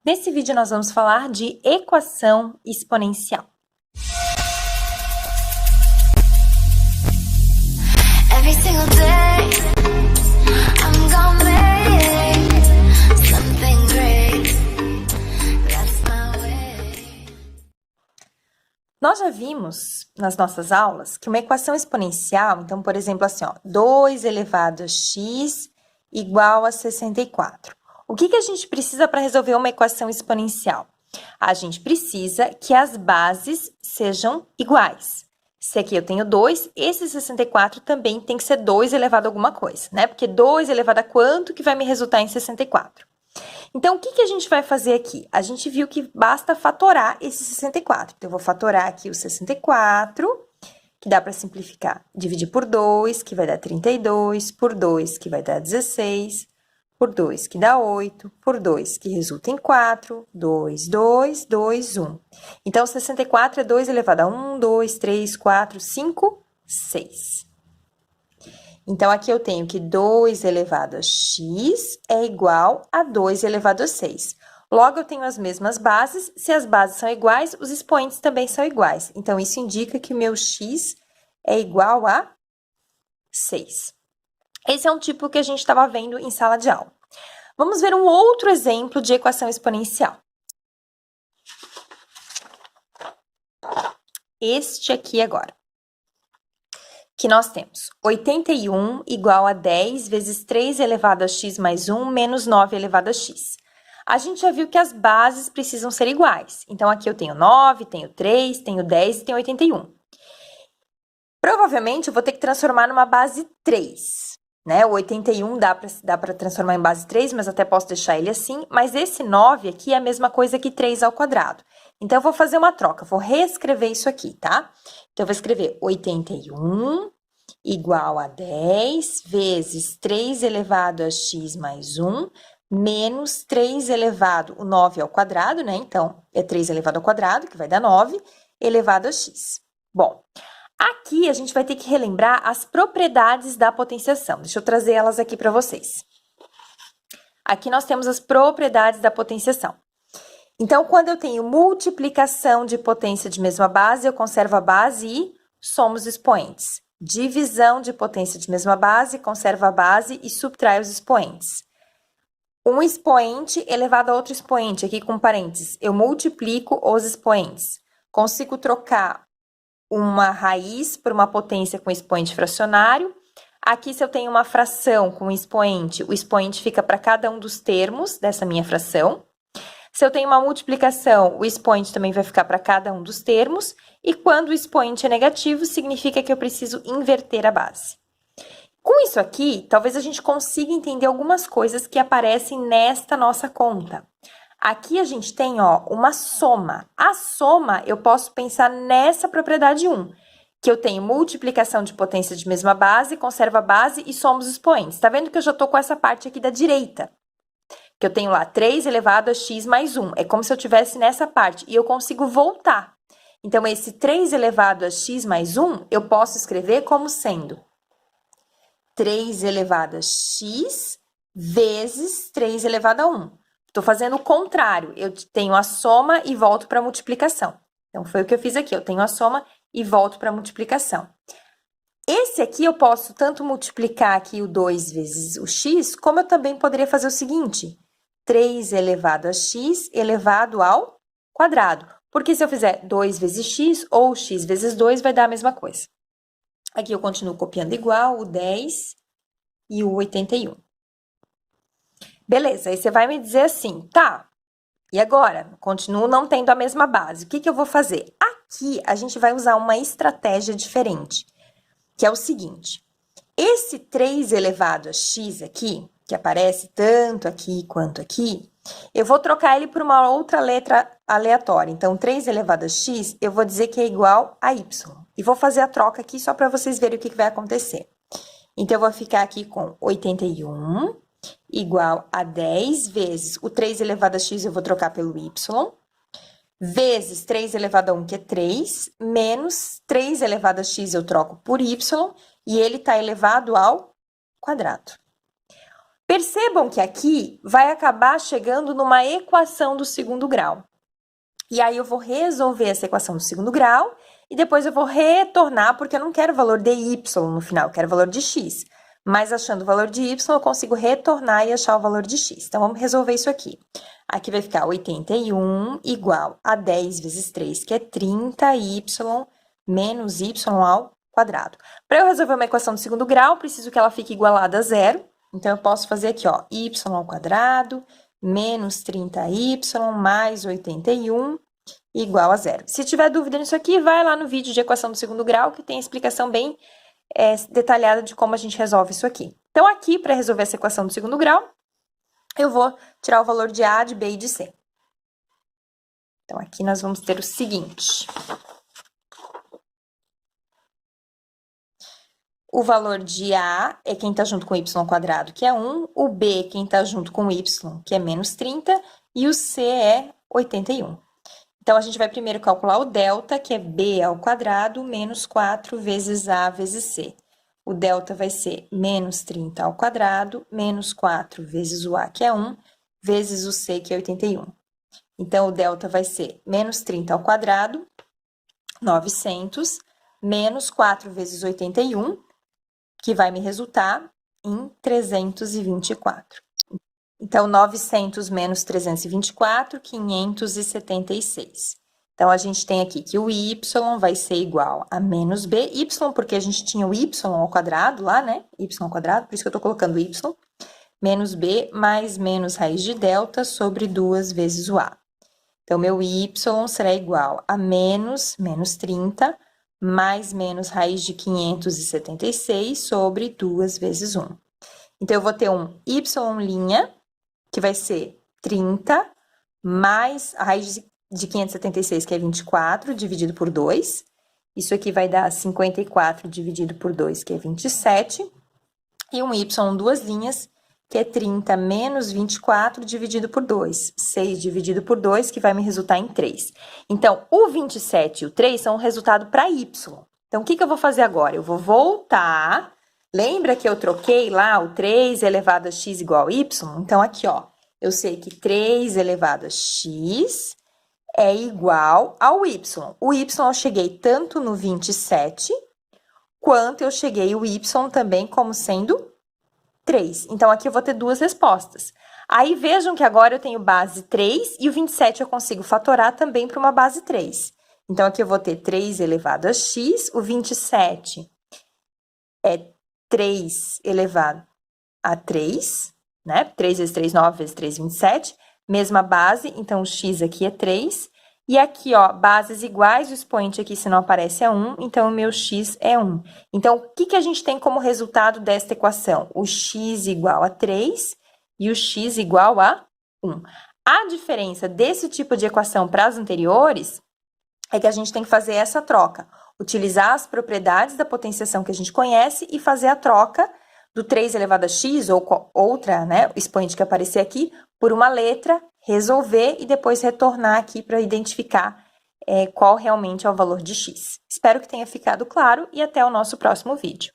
Nesse vídeo nós vamos falar de equação exponencial. Every single day, I'm gonna make something great. That's my way. Nós já vimos nas nossas aulas que uma equação exponencial, então, por exemplo, assim, ó, 2 elevado a x igual a 64. O que a gente precisa para resolver uma equação exponencial? A gente precisa que as bases sejam iguais. Se aqui eu tenho 2, esse 64 também tem que ser 2 elevado a alguma coisa, né? Porque 2 elevado a quanto que vai me resultar em 64? Então, o que a gente vai fazer aqui? A gente viu que basta fatorar esse 64. Então, eu vou fatorar aqui o 64, que dá para simplificar. Dividir por 2, que vai dar 32, por 2, que vai dar 16, por 2, que dá 8, por 2, que resulta em 4, 2, 2, 2, 1. Então, 64 é 2 elevado a 1, 2, 3, 4, 5, 6. Então, aqui eu tenho que 2 elevado a x é igual a 2 elevado a 6. Logo, eu tenho as mesmas bases. Se as bases são iguais, os expoentes também são iguais. Então, isso indica que o meu x é igual a 6. Esse é um tipo que a gente estava vendo em sala de aula. Vamos ver um outro exemplo de equação exponencial. Este aqui agora. Que nós temos 81 igual a 10 vezes 3 elevado a x mais 1 menos 9 elevado a x. A gente já viu que as bases precisam ser iguais. Então, aqui eu tenho 9, tenho 3, tenho 10 e tenho 81. Provavelmente, eu vou ter que transformar numa base 3. Né? O 81 dá para transformar em base 3, mas até posso deixar ele assim. Mas esse 9 aqui é a mesma coisa que 3 ao quadrado. Então, eu vou fazer uma troca, vou reescrever isso aqui, tá? Então, eu vou escrever 81 igual a 10 vezes 3 elevado a x mais 1 menos 3 elevado, o 9 ao quadrado, né? Então, é 3 elevado ao quadrado, que vai dar 9, elevado a x. Bom, aqui a gente vai ter que relembrar as propriedades da potenciação. Deixa eu trazer elas aqui para vocês. Aqui nós temos as propriedades da potenciação. Então, quando eu tenho multiplicação de potência de mesma base, eu conservo a base e somo os expoentes. Divisão de potência de mesma base, conservo a base e subtrai os expoentes. Um expoente elevado a outro expoente, aqui com parênteses, eu multiplico os expoentes. Consigo trocar uma raiz por uma potência com expoente fracionário. Aqui, se eu tenho uma fração com expoente, o expoente fica para cada um dos termos dessa minha fração. Se eu tenho uma multiplicação, o expoente também vai ficar para cada um dos termos. E quando o expoente é negativo, significa que eu preciso inverter a base. Com isso aqui, talvez a gente consiga entender algumas coisas que aparecem nesta nossa conta. Aqui a gente tem, ó, uma soma. A soma, eu posso pensar nessa propriedade 1, que eu tenho multiplicação de potência de mesma base, conservo a base e somo os expoentes. Tá vendo que eu já tô com essa parte aqui da direita? Que eu tenho lá 3 elevado a x mais 1. É como se eu estivesse nessa parte e eu consigo voltar. Então, esse 3 elevado a x mais 1, eu posso escrever como sendo 3 elevado a x vezes 3 elevado a 1. Estou fazendo o contrário, eu tenho a soma e volto para a multiplicação. Então, foi o que eu fiz aqui, eu tenho a soma e volto para a multiplicação. Esse aqui eu posso tanto multiplicar aqui o 2 vezes o x, como eu também poderia fazer o seguinte, 3 elevado a x elevado ao quadrado. Porque se eu fizer 2 vezes x ou x vezes 2, vai dar a mesma coisa. Aqui eu continuo copiando igual o 10 e o 81. Beleza, aí você vai me dizer assim, tá, e agora? Continuo não tendo a mesma base. O que eu vou fazer? Aqui a gente vai usar uma estratégia diferente, que é o seguinte. Esse 3 elevado a x aqui, que aparece tanto aqui quanto aqui, eu vou trocar ele por uma outra letra aleatória. Então, 3 elevado a x, eu vou dizer que é igual a y. E vou fazer a troca aqui só para vocês verem o que vai acontecer. Então, eu vou ficar aqui com 81 igual a 10 vezes o 3 elevado a x, eu vou trocar pelo y, vezes 3 elevado a 1, que é 3, menos 3 elevado a x eu troco por y, e ele está elevado ao quadrado. Percebam que aqui vai acabar chegando numa equação do segundo grau. E aí eu vou resolver essa equação do segundo grau e depois eu vou retornar, porque eu não quero o valor de y no final, eu quero o valor de x. Mas achando o valor de y, eu consigo retornar e achar o valor de x. Então, vamos resolver isso aqui. Aqui vai ficar 81 igual a 10 vezes 3, que é 30y menos y ao quadrado. Para eu resolver uma equação do segundo grau, preciso que ela fique igualada a zero. Então, eu posso fazer aqui, ó, y ao quadrado menos 30y mais 81 igual a zero. Se tiver dúvida nisso aqui, vai lá no vídeo de equação do segundo grau, que tem a explicação bem detalhada de como a gente resolve isso aqui. Então, aqui, para resolver essa equação do segundo grau, eu vou tirar o valor de A, de B e de C. Então, aqui nós vamos ter o seguinte. O valor de A é quem está junto com y ao quadrado, que é 1. O B é quem está junto com y, que é menos 30. E o C é 81. Então, a gente vai primeiro calcular o delta, que é B ao quadrado, menos 4 vezes A vezes C. O delta vai ser menos 30 ao quadrado, menos 4 vezes o A, que é 1, vezes o C, que é 81. Então, o delta vai ser menos 30 ao quadrado, 900, menos 4 vezes 81, que vai me resultar em 324. Então, 900 menos 324, 576. Então, a gente tem aqui que o y vai ser igual a menos b, y, porque a gente tinha o y ao quadrado lá, né? Y ao quadrado, por isso que eu tô colocando y, menos b mais menos raiz de delta sobre 2 vezes o a. Então, meu y será igual a menos 30, mais menos raiz de 576 sobre 2 vezes 1. Então, eu vou ter um y', que vai ser 30, mais a raiz de 576, que é 24, dividido por 2. Isso aqui vai dar 54 dividido por 2, que é 27. E um y, duas linhas, que é 30 menos 24 dividido por 2. 6 dividido por 2, que vai me resultar em 3. Então, o 27 e o 3 são o resultado para y. Então, o que eu vou fazer agora? Eu vou voltar. Lembra que eu troquei lá o 3 elevado a x igual a y? Então, aqui, ó, eu sei que 3 elevado a x é igual ao y. O y eu cheguei tanto no 27, quanto eu cheguei o y também como sendo 3. Então, aqui eu vou ter duas respostas. Aí, vejam que agora eu tenho base 3 e o 27 eu consigo fatorar também para uma base 3. Então, aqui eu vou ter 3 elevado a x, o 27 é 3 elevado a 3, né? 3 vezes 3, 9 vezes 3, 27. Mesma base, então o x aqui é 3. E aqui, ó, bases iguais, o expoente aqui, se não aparece, é 1, então o meu x é 1. Então, o que a gente tem como resultado desta equação? O x igual a 3 e o x igual a 1. A diferença desse tipo de equação para as anteriores é que a gente tem que fazer essa troca. Utilizar as propriedades da potenciação que a gente conhece e fazer a troca do 3 elevado a x, ou outra, né, expoente que aparecer aqui, por uma letra, resolver e depois retornar aqui para identificar qual realmente é o valor de x. Espero que tenha ficado claro e até o nosso próximo vídeo.